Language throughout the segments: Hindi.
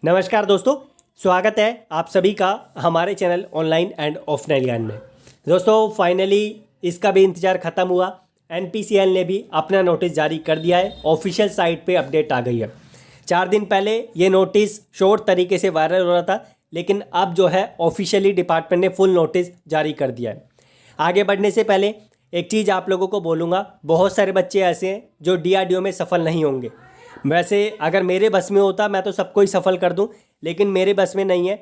नमस्कार दोस्तों, स्वागत है आप सभी का हमारे चैनल ऑनलाइन एंड ऑफलाइन ज्ञान में। दोस्तों फाइनली इसका भी इंतज़ार ख़त्म हुआ। एनपीसीएल ने भी अपना नोटिस जारी कर दिया है। ऑफिशियल साइट पे अपडेट आ गई है। 4 दिन पहले ये नोटिस शॉर्ट तरीके से वायरल हो रहा था, लेकिन अब जो है ऑफिशियली डिपार्टमेंट ने फुल नोटिस जारी कर दिया है। आगे बढ़ने से पहले एक चीज़ आप लोगों को बोलूँगा, बहुत सारे बच्चे ऐसे हैं जो डीआरडीओ में सफल नहीं होंगे। वैसे अगर मेरे बस में होता मैं तो सबको ही सफल कर दूं, लेकिन मेरे बस में नहीं है।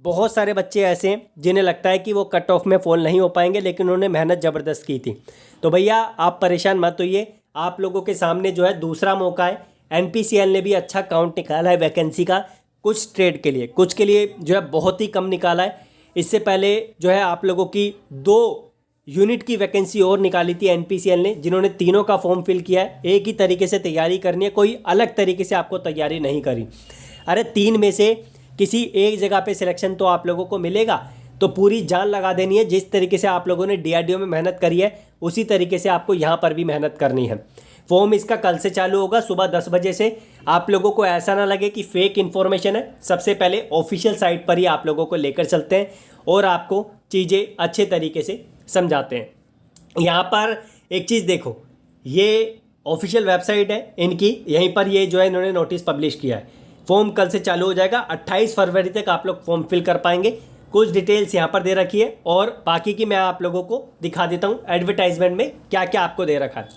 बहुत सारे बच्चे ऐसे हैं जिन्हें लगता है कि वो कट ऑफ में फॉल नहीं हो पाएंगे, लेकिन उन्होंने मेहनत ज़बरदस्त की थी। तो भैया आप परेशान मत होइए, आप लोगों के सामने जो है दूसरा मौका है। एनपीसीएल ने भी अच्छा काउंट निकाला है वैकेंसी का, कुछ ट्रेड के लिए, कुछ के लिए जो है बहुत ही कम निकाला है। इससे पहले जो है आप लोगों की 2 यूनिट की वैकेंसी और निकाली थी एनपीसीएल ने, जिन्होंने तीनों का फॉर्म फिल किया है। एक ही तरीके से तैयारी करनी है, कोई अलग तरीके से आपको तैयारी नहीं करी। अरे 3 में से किसी एक जगह पे सिलेक्शन तो आप लोगों को मिलेगा, तो पूरी जान लगा देनी है। जिस तरीके से आप लोगों ने डीआरडीओ में मेहनत करी है, उसी तरीके से आपको यहाँ पर भी मेहनत करनी है। फॉर्म इसका कल से चालू होगा सुबह 10 बजे से। आप लोगों को ऐसा ना लगे कि फेक इन्फॉर्मेशन है। सबसे पहले ऑफिशियल साइट पर ही आप लोगों को लेकर चलते हैं और आपको चीज़ें अच्छे तरीके से समझाते हैं। यहाँ पर एक चीज़ देखो, ये ऑफिशियल वेबसाइट है इनकी, यहीं पर ये जो है इन्होंने नोटिस पब्लिश किया है। फॉर्म कल से चालू हो जाएगा, 28 फरवरी तक आप लोग फॉर्म फिल कर पाएंगे। कुछ डिटेल्स यहाँ पर दे रखी है और बाकी की मैं आप लोगों को दिखा देता हूँ एडवर्टाइजमेंट में क्या क्या आपको दे रखा है।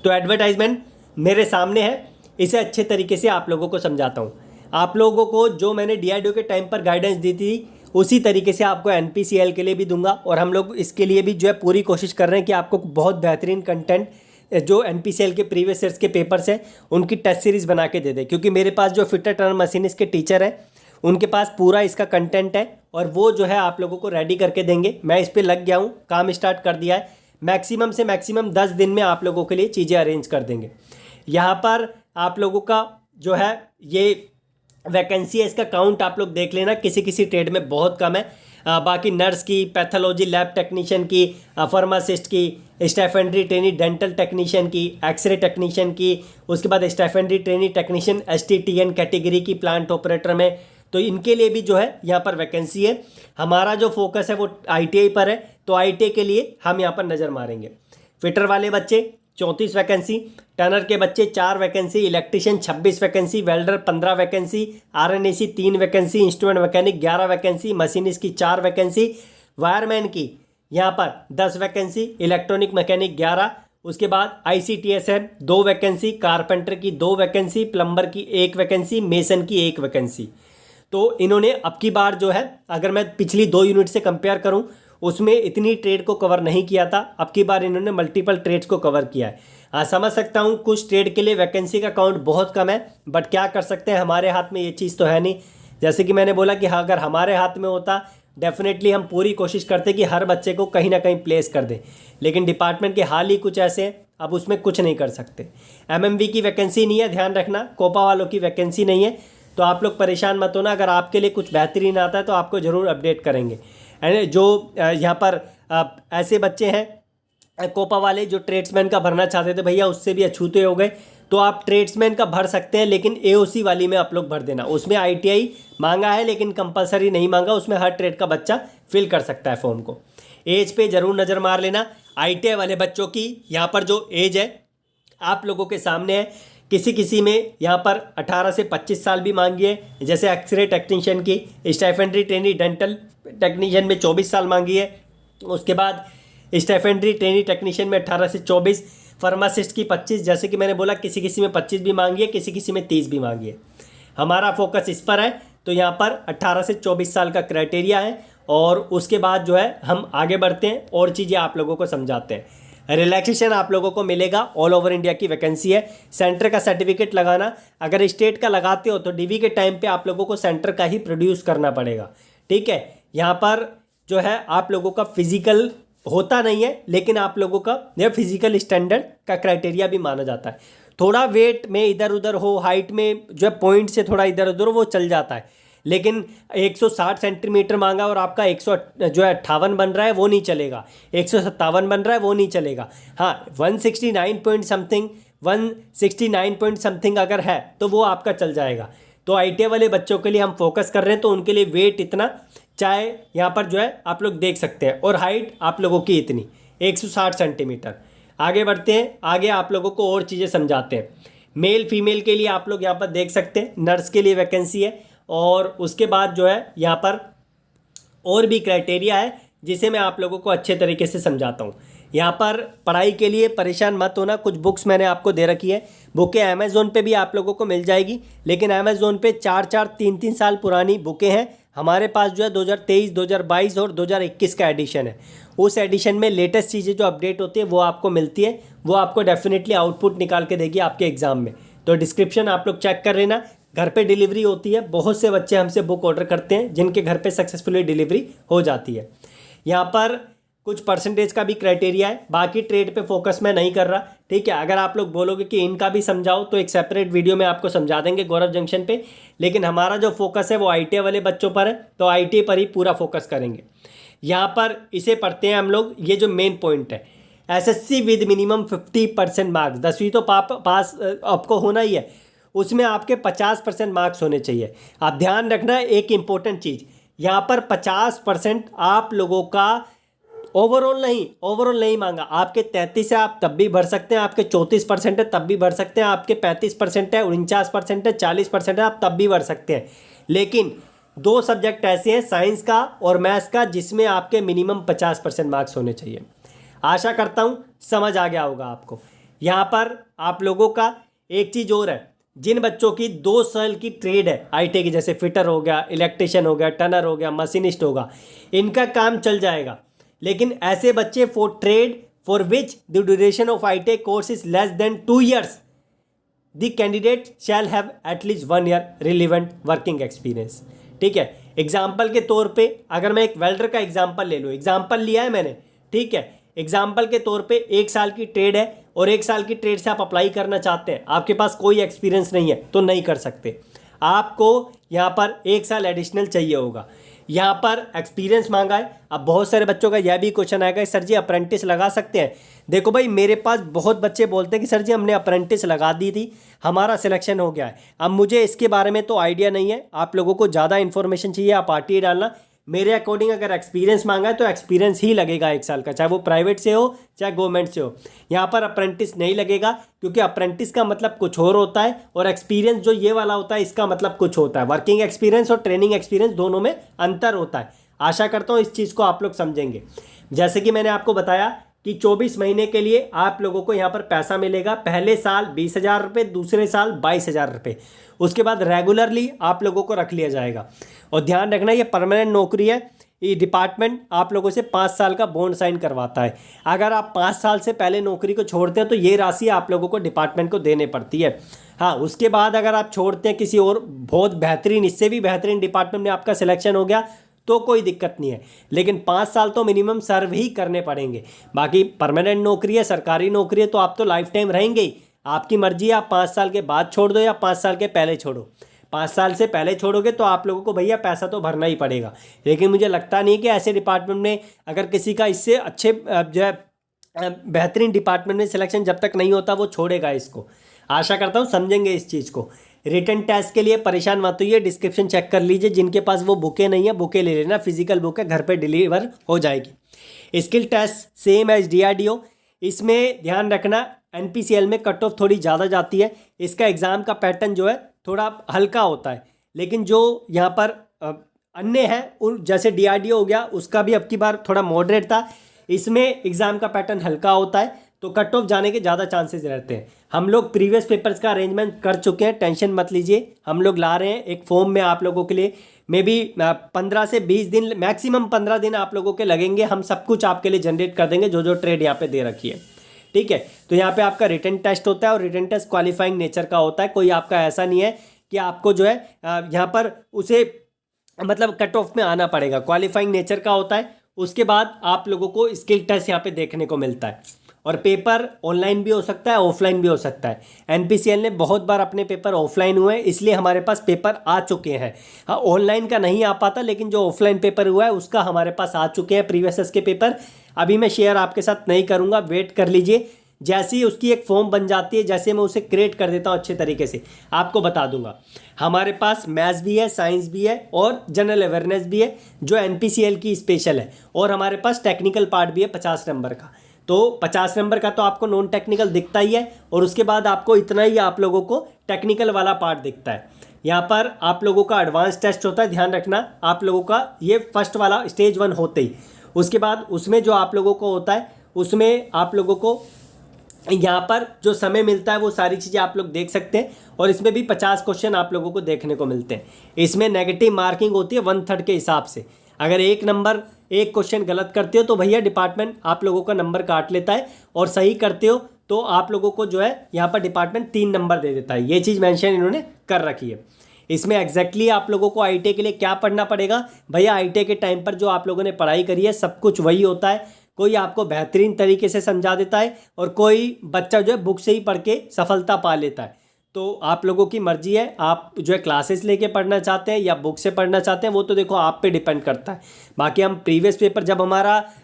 तो एडवर्टाइजमेंट मेरे सामने है, इसे अच्छे तरीके से आप लोगों को समझाता हूँ। आप लोगों को जो मैंने डीआरडीओ के टाइम पर गाइडेंस दी थी, उसी तरीके से आपको एनपीसीएल के लिए भी दूंगा। और हम लोग इसके लिए भी जो है पूरी कोशिश कर रहे हैं कि आपको बहुत बेहतरीन कंटेंट जो एनपीसीएल के प्रीवियस ईयर्स के पेपर्स हैं उनकी टेस्ट सीरीज़ बना के दे दें, क्योंकि मेरे पास जो फिटर टर्नर मशीनिस्ट के टीचर हैं उनके पास पूरा इसका कंटेंट है और वो जो है आप लोगों को रेडी करके देंगे। मैं इस पर लग गया हूँ, काम स्टार्ट कर दिया है। मैक्सिमम से मैक्सिमम 10 दिन में आप लोगों के लिए चीज़ें अरेंज कर देंगे। यहाँ पर आप लोगों का जो है ये वैकेंसी है, इसका काउंट आप लोग देख लेना। किसी किसी ट्रेड में बहुत कम है, बाकी नर्स की, पैथोलॉजी लैब टेक्नीशियन की, फार्मासिस्ट की, स्टाइफेंड्री ट्रेनी डेंटल टेक्नीशियन की, एक्सरे टेक्नीशियन की, उसके बाद स्टाइफेंड्री ट्रेनी टेक्नीशियन एसटीटीएन कैटेगरी की प्लांट ऑपरेटर में, तो इनके लिए भी जो है यहाँ पर वैकेंसी है। हमारा जो फोकस है वो आईटीआई पर है, तो आईटीआई के लिए हम यहाँ पर नज़र मारेंगे। फिटर वाले बच्चे 34 वैकेंसी, टनर के बच्चे 4 vacancy, electrician 26 vacancy, welder 15 vacancy, RNAC 3 vacancy, instrument mechanic 11 vacancy, machinist की 4 वैकेंसी, वायरमैन की यहाँ पर 10 वैकेंसी, इलेक्ट्रॉनिक मैकेनिक 11, उसके बाद आईसीटीएसएन 2 वैकेंसी, कारपेंटर की 2 वैकेंसी, प्लम्बर की 1 वैकेंसी, मेसन की 1 वैकेंसी। तो इन्होंने अब की बार जो है, अगर मैं पिछली 2 यूनिट से कंपेयर करूँ, उसमें इतनी ट्रेड को कवर नहीं किया था। अब की बार इन्होंने मल्टीपल ट्रेड्स को कवर किया है। हाँ, समझ सकता हूँ कुछ ट्रेड के लिए वैकेंसी का काउंट बहुत कम है, बट क्या कर सकते हैं, हमारे हाथ में ये चीज़ तो है नहीं। जैसे कि मैंने बोला कि हाँ, अगर हमारे हाथ में होता डेफिनेटली हम पूरी कोशिश करते कि हर बच्चे को कहीं ना कहीं प्लेस कर दें, लेकिन डिपार्टमेंट के हाल ही कुछ ऐसे हैं, अब उसमें कुछ नहीं कर सकते। एमएमवी की वैकेंसी नहीं है, ध्यान रखना, कोपा वालों की वैकेंसी नहीं है। तो आप लोग परेशान मत होना, अगर आपके लिए कुछ बेहतरीन आता है तो आपको ज़रूर अपडेट करेंगे। जो यहाँ पर ऐसे बच्चे हैं कोपा वाले जो ट्रेड्समैन का भरना चाहते थे, भैया उससे भी अछूते हो गए, तो आप ट्रेड्समैन का भर सकते हैं, लेकिन एओसी वाली में आप लोग भर देना। उसमें आईटीआई मांगा है लेकिन कंपलसरी नहीं मांगा, उसमें हर ट्रेड का बच्चा फिल कर सकता है फॉर्म को। एज पे ज़रूर नज़र मार लेना। आईटीआई वाले बच्चों की यहाँ पर जो एज है आप लोगों के सामने है, किसी किसी में यहाँ पर 18 से 25 साल भी मांगी है, जैसे एक्सरे टेक्नीशियन की, स्टाइफेंड्री ट्रेनी डेंटल टेक्नीशियन में 24 साल मांगी है, उसके बाद स्टाइफेंड्री ट्रेनी टेक्नीशियन में 18 से 24, फार्मासिस्ट की 25, जैसे कि मैंने बोला किसी किसी में 25 भी मांगी है, किसी किसी में 30 भी मांगी है। हमारा फोकस इस पर है, तो यहाँ पर 18 से 24 साल का क्राइटेरिया है और उसके बाद जो है हम आगे बढ़ते हैं और चीज़ें आप लोगों को समझाते हैं। रिलैक्सेशन आप लोगों को मिलेगा, ऑल ओवर इंडिया की वैकेंसी है। सेंटर का सर्टिफिकेट लगाना, अगर स्टेट का लगाते हो तो डीवी के टाइम पे आप लोगों को सेंटर का ही प्रोड्यूस करना पड़ेगा, ठीक है। यहाँ पर जो है आप लोगों का फिजिकल होता नहीं है, लेकिन आप लोगों का यह फिजिकल स्टैंडर्ड का क्राइटेरिया भी माना जाता है। थोड़ा वेट में इधर उधर हो, हाइट में जो है पॉइंट से थोड़ा इधर उधर हो, वो चल जाता है, लेकिन 160 सेंटीमीटर मांगा और आपका 158 बन रहा है वो नहीं चलेगा, 157 बन रहा है वो नहीं चलेगा। हाँ, 169 पॉइंट समथिंग 169 पॉइंट समथिंग अगर है तो वो आपका चल जाएगा। तो ITA वाले बच्चों के लिए हम फोकस कर रहे हैं, तो उनके लिए वेट इतना, चाहे यहाँ पर जो है आप लोग देख सकते हैं, और हाइट आप लोगों की इतनी 160 सेंटीमीटर। आगे बढ़ते हैं, आगे आप लोगों को और चीज़ें समझाते हैं। मेल फीमेल के लिए आप लोग यहाँ पर देख सकते हैं, नर्स के लिए वैकेंसी है, और उसके बाद जो है यहाँ पर और भी क्राइटेरिया है जिसे मैं आप लोगों को अच्छे तरीके से समझाता हूँ। यहाँ पर पढ़ाई के लिए परेशान मत होना, कुछ बुक्स मैंने आपको दे रखी है। बुकें अमेज़ोन पे भी आप लोगों को मिल जाएगी, लेकिन अमेज़ोन पे 4-4, 3-3 साल पुरानी बुकें हैं। हमारे पास जो है 2023, 2022 और 2021 का एडिशन है। उस एडिशन में लेटेस्ट चीज़ें जो अपडेट होती है वो आपको मिलती है, वो आपको डेफिनेटली आउटपुट निकाल के देगी आपके एग्ज़ाम में। तो डिस्क्रिप्शन आप लोग चेक कर लेना। घर पे डिलीवरी होती है, बहुत से बच्चे हमसे बुक ऑर्डर करते हैं जिनके घर पे सक्सेसफुली डिलीवरी हो जाती है। यहाँ पर कुछ परसेंटेज का भी क्राइटेरिया है, बाकी ट्रेड पे फोकस मैं नहीं कर रहा, ठीक है। अगर आप लोग बोलोगे कि इनका भी समझाओ तो एक सेपरेट वीडियो में आपको समझा देंगे गौरव जंक्शन पे, लेकिन हमारा जो फोकस है वो ITA वाले बच्चों पर है, तो ITA पर ही पूरा फोकस करेंगे। यहाँ पर इसे पढ़ते हैं हम लोग, ये जो मेन पॉइंट है, SSC विद मिनिमम 50% मार्क्स। 10वीं तो पास आपको होना ही है, उसमें आपके 50% मार्क्स होने चाहिए। आप ध्यान रखना एक इंपॉर्टेंट चीज़, यहाँ पर 50% आप लोगों का ओवरऑल नहीं मांगा। आपके 33 है आप तब भी भर सकते हैं, आपके 34% है तब भी भर सकते हैं, आपके 35% है, 49% है, 40% है, आप तब भी भर सकते हैं। लेकिन 2 सब्जेक्ट ऐसे हैं, साइंस का और मैथ्स का, जिसमें आपके मिनिमम 50% मार्क्स होने चाहिए। आशा करता हूँ समझ आ गया होगा आपको। यहाँ पर आप लोगों का एक चीज़ और है, जिन बच्चों की 2 साल की ट्रेड है ITA की, जैसे फिटर हो गया, इलेक्ट्रिशियन हो गया, टनर हो गया, मशीनिस्ट होगा, इनका काम चल जाएगा। लेकिन ऐसे बच्चे for trade for which the duration of ITA course is less than 2 years, the candidate shall have at least 1 year relevant working experience. ठीक है, एग्जाम्पल के तौर पे अगर मैं एक वेल्डर का एग्जाम्पल ले लूँ, एग्जाम्पल लिया है मैंने, ठीक है, एग्जाम्पल के तौर पे 1 साल की ट्रेड है और 1 साल की ट्रेड से आप अप्लाई करना चाहते हैं, आपके पास कोई एक्सपीरियंस नहीं है तो नहीं कर सकते। आपको यहाँ पर 1 साल एडिशनल चाहिए होगा। यहाँ पर एक्सपीरियंस मांगा है। अब बहुत सारे बच्चों का यह भी क्वेश्चन आएगा, सर जी अप्रेंटिस लगा सकते हैं? देखो भाई, मेरे पास बहुत बच्चे बोलते हैं कि सर जी हमने अप्रेंटिस लगा दी थी, हमारा सिलेक्शन हो गया है। अब मुझे इसके बारे में तो आइडिया नहीं है, आप लोगों को ज़्यादा इन्फॉर्मेशन चाहिए आप RTA डालना। मेरे अकॉर्डिंग अगर एक्सपीरियंस मांगा है तो एक्सपीरियंस ही लगेगा 1 साल का, चाहे वो प्राइवेट से हो चाहे गवर्नमेंट से हो। यहाँ पर अप्रेंटिस नहीं लगेगा, क्योंकि अप्रेंटिस का मतलब कुछ और होता है और एक्सपीरियंस जो ये वाला होता है इसका मतलब कुछ होता है। वर्किंग एक्सपीरियंस और ट्रेनिंग एक्सपीरियंस दोनों में अंतर होता है। आशा करता हूँ इस चीज़ को आप लोग समझेंगे। जैसे कि मैंने आपको बताया कि 24 महीने के लिए आप लोगों को यहाँ पर पैसा मिलेगा। पहले साल 20,000 रुपये, दूसरे साल 22,000 रुपये, उसके बाद रेगुलरली आप लोगों को रख लिया जाएगा। और ध्यान रखना ये परमानेंट नौकरी है। ये डिपार्टमेंट आप लोगों से 5 साल का बॉन्ड साइन करवाता है। अगर आप 5 साल से पहले नौकरी को छोड़ते हैं तो ये राशि आप लोगों को डिपार्टमेंट को देने पड़ती है। हाँ, उसके बाद अगर आप छोड़ते हैं किसी और बहुत बेहतरीन, इससे भी बेहतरीन डिपार्टमेंट में आपका सिलेक्शन हो गया तो कोई दिक्कत नहीं है, लेकिन 5 साल तो मिनिमम सर्व ही करने पड़ेंगे। बाकी परमानेंट नौकरी है, सरकारी नौकरी है, तो आप तो लाइफ टाइम रहेंगे ही। आपकी मर्जी है, आप 5 साल के बाद छोड़ दो या 5 साल के पहले छोड़ो। 5 साल से पहले छोड़ोगे तो आप लोगों को भैया पैसा तो भरना ही पड़ेगा। लेकिन मुझे लगता नहीं कि ऐसे डिपार्टमेंट में अगर किसी का इससे अच्छे जो है बेहतरीन डिपार्टमेंट में सिलेक्शन जब तक नहीं होता वो छोड़ेगा इसको। आशा करता हूँ समझेंगे इस चीज़ को। रिटन टेस्ट के लिए परेशान मत होइए, डिस्क्रिप्शन चेक कर लीजिए। जिनके पास वो बुकें नहीं है, बुकें ले लेना, फिजिकल बुक है, घर पे डिलीवर हो जाएगी। Skill test same as DRDO। इसमें ध्यान रखना NPCL में कट ऑफ थोड़ी ज़्यादा जाती है। इसका एग्ज़ाम का पैटर्न जो है थोड़ा हल्का होता है, लेकिन जो यहाँ पर अन्य है जैसे DRDO हो गया, उसका भी अब की बार थोड़ा मॉडरेट था। इसमें एग्ज़ाम का पैटर्न हल्का होता है तो कट ऑफ जाने के ज़्यादा चांसेस रहते हैं। हम लोग प्रीवियस पेपर्स का अरेंजमेंट कर चुके हैं, टेंशन मत लीजिए। हम लोग ला रहे हैं एक फॉर्म में आप लोगों के लिए। मे बी 15 से 20 दिन, मैक्सिमम 15 दिन आप लोगों के लगेंगे। हम सब कुछ आपके लिए जनरेट कर देंगे, जो जो ट्रेड यहाँ पे दे रखी है, ठीक है। तो यहाँ पे आपका रिटन टेस्ट होता है और रिटन टेस्ट क्वालिफाइंग नेचर का होता है। कोई आपका ऐसा नहीं है कि आपको जो है यहाँ पर उसे मतलब कट ऑफ में आना पड़ेगा। क्वालिफाइंग नेचर का होता है। उसके बाद आप लोगों को स्किल टेस्ट यहाँ पे देखने को मिलता है। और पेपर ऑनलाइन भी हो सकता है, ऑफलाइन भी हो सकता है। NPCL ने बहुत बार अपने पेपर ऑफलाइन हुए हैं, इसलिए हमारे पास पेपर आ चुके हैं। हाँ, ऑनलाइन का नहीं आ पाता, लेकिन जो ऑफलाइन पेपर हुआ है उसका हमारे पास आ चुके हैं प्रीवियस के पेपर। अभी मैं शेयर आपके साथ नहीं करूँगा, वेट कर लीजिए। जैसे ही उसकी एक फॉर्म बन जाती है, जैसे मैं उसे क्रिएट कर देता हूँ अच्छे तरीके से, आपको बता दूंगा। हमारे पास मैथ्स भी है, साइंस भी है और जनरल अवेयरनेस भी है जो NPCL की स्पेशल है, और हमारे पास टेक्निकल पार्ट भी है 50 नंबर का। तो 50 नंबर का तो आपको नॉन टेक्निकल दिखता ही है, और उसके बाद आपको इतना ही आप लोगों को टेक्निकल वाला पार्ट दिखता है। यहाँ पर आप लोगों का एडवांस टेस्ट होता है, ध्यान रखना आप लोगों का, ये फर्स्ट वाला स्टेज 1 होते ही। उसके बाद उसमें जो आप लोगों को होता है, उसमें आप लोगों को यहाँ पर जो समय मिलता है वो सारी चीज़ें आप लोग देख सकते हैं, और इसमें भी 50 क्वेश्चन आप लोगों को देखने को मिलते हैं। इसमें नेगेटिव मार्किंग होती है 1/3 के हिसाब से। अगर एक क्वेश्चन गलत करते हो तो भैया डिपार्टमेंट आप लोगों का नंबर काट लेता है, और सही करते हो तो आप लोगों को जो है यहाँ पर डिपार्टमेंट 3 नंबर दे देता है। ये चीज़ मेंशन इन्होंने कर रखी है। इसमें एग्जैक्टली आप लोगों को ITA के लिए क्या पढ़ना पड़ेगा भैया, ITA के टाइम पर जो आप लोगों ने पढ़ाई करी है सब कुछ वही होता है। कोई आपको बेहतरीन तरीके से समझा देता है, और कोई बच्चा जो है बुक से ही पढ़ के सफलता पा लेता है। तो आप लोगों की मर्जी है, आप जो है क्लासेस लेके पढ़ना चाहते हैं या बुक से पढ़ना चाहते हैं, वो तो देखो आप पे डिपेंड करता है। बाकी हम प्रीवियस पेपर जब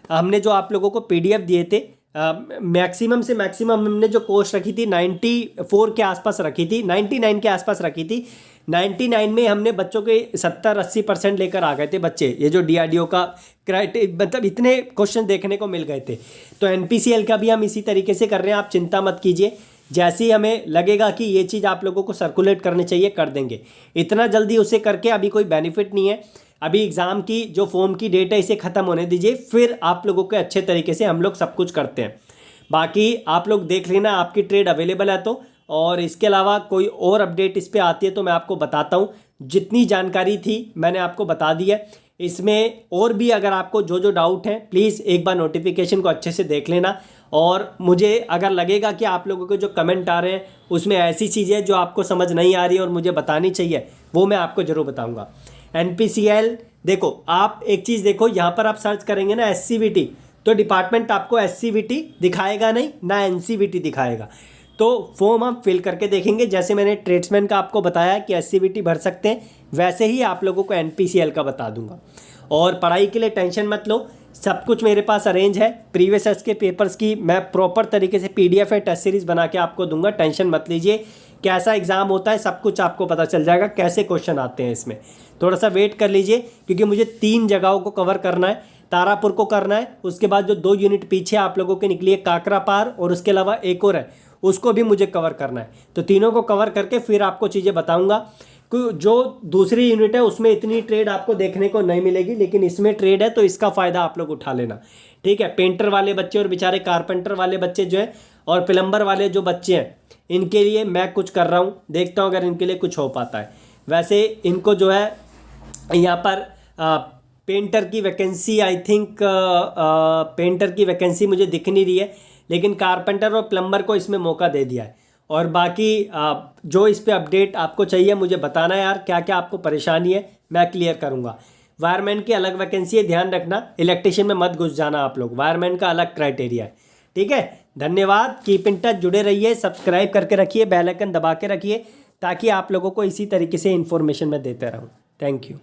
हमने जो आप लोगों को PDF दिए थे, मैक्सिमम से मैक्सिमम हमने जो कोर्स रखी थी 94 के आसपास रखी थी, 99 के आसपास रखी थी। 99 में हमने बच्चों के 70-80% लेकर आ गए थे बच्चे। ये जो DRDO का मतलब इतने क्वेश्चन देखने को मिल गए थे। तो NPCL का भी हम इसी तरीके से कर रहे हैं, आप चिंता मत कीजिए। जैसे ही हमें लगेगा कि ये चीज़ आप लोगों को सर्कुलेट करनी चाहिए कर देंगे। इतना जल्दी उसे करके अभी कोई बेनिफिट नहीं है। अभी एग्ज़ाम की जो फॉर्म की डेट है इसे ख़त्म होने दीजिए, फिर आप लोगों के अच्छे तरीके से हम लोग सब कुछ करते हैं। बाकी आप लोग देख लेना, आपकी ट्रेड अवेलेबल है तो, और इसके अलावा कोई और अपडेट इस पर आती है तो मैं आपको बताता हूँ। जितनी जानकारी थी मैंने आपको बता दी है। इसमें और भी अगर आपको जो डाउट है प्लीज़ एक बार नोटिफिकेशन को अच्छे से देख लेना, और मुझे अगर लगेगा कि आप लोगों के जो कमेंट आ रहे हैं उसमें ऐसी चीज़ें जो आपको समझ नहीं आ रही है और मुझे बतानी चाहिए, वो मैं आपको ज़रूर बताऊँगा। NPCL देखो, आप एक चीज़ देखो, यहाँ पर आप सर्च करेंगे ना SCVT, तो डिपार्टमेंट आपको SCVT दिखाएगा नहीं ना NCVT दिखाएगा। तो फॉर्म हम फिल करके देखेंगे। जैसे मैंने ट्रेड्समैन का आपको बताया कि SCVT भर सकते हैं, वैसे ही आप लोगों को NPCL का बता दूंगा। और पढ़ाई के लिए टेंशन मत लो, सब कुछ मेरे पास अरेंज है। प्रीवियस ईयर्स के पेपर्स की मैं प्रॉपर तरीके से PDF है टेस्ट सीरीज़ बना के आपको दूंगा, टेंशन मत लीजिए। कैसा एग्ज़ाम होता है सब कुछ आपको पता चल जाएगा, कैसे क्वेश्चन आते हैं इसमें। थोड़ा सा वेट कर लीजिए, क्योंकि मुझे 3 जगहों को कवर करना है। तारापुर को करना है, उसके बाद जो 2 यूनिट पीछे आप लोगों के निकली है काकरा पार, और उसके अलावा एक और है उसको भी मुझे कवर करना है। तो तीनों को कवर करके फिर आपको चीज़ें बताऊंगा। जो दूसरी यूनिट है उसमें इतनी ट्रेड आपको देखने को नहीं मिलेगी, लेकिन इसमें ट्रेड है तो इसका फ़ायदा आप लोग उठा लेना, ठीक है। पेंटर वाले बच्चे और बेचारे कारपेंटर वाले बच्चे जो है, और प्लम्बर वाले जो बच्चे हैं, इनके लिए मैं कुछ कर रहा हूँ, देखता हूँ अगर इनके लिए कुछ हो पाता है। वैसे इनको जो है यहाँ पर पेंटर की वैकेंसी आई थिंक पेंटर की वैकेंसी मुझे दिख नहीं रही है, लेकिन कारपेंटर और प्लम्बर को इसमें मौका दे दिया है। और बाकी जो इस पे अपडेट आपको चाहिए मुझे बताना है यार, क्या क्या आपको परेशानी है, मैं क्लियर करूँगा। वायरमैन की अलग वैकेंसी है, ध्यान रखना। इलेक्ट्रिशियन में मत घुस जाना आप लोग, वायरमैन का अलग क्राइटेरिया है, ठीक है। धन्यवाद, कीप इन टच, जुड़े रहिए, सब्सक्राइब करके रखिए, बेल आइकन दबा के रखिए, ताकि आप लोगों को इसी तरीके से इन्फॉर्मेशन मैं देते रहूँ। Thank you.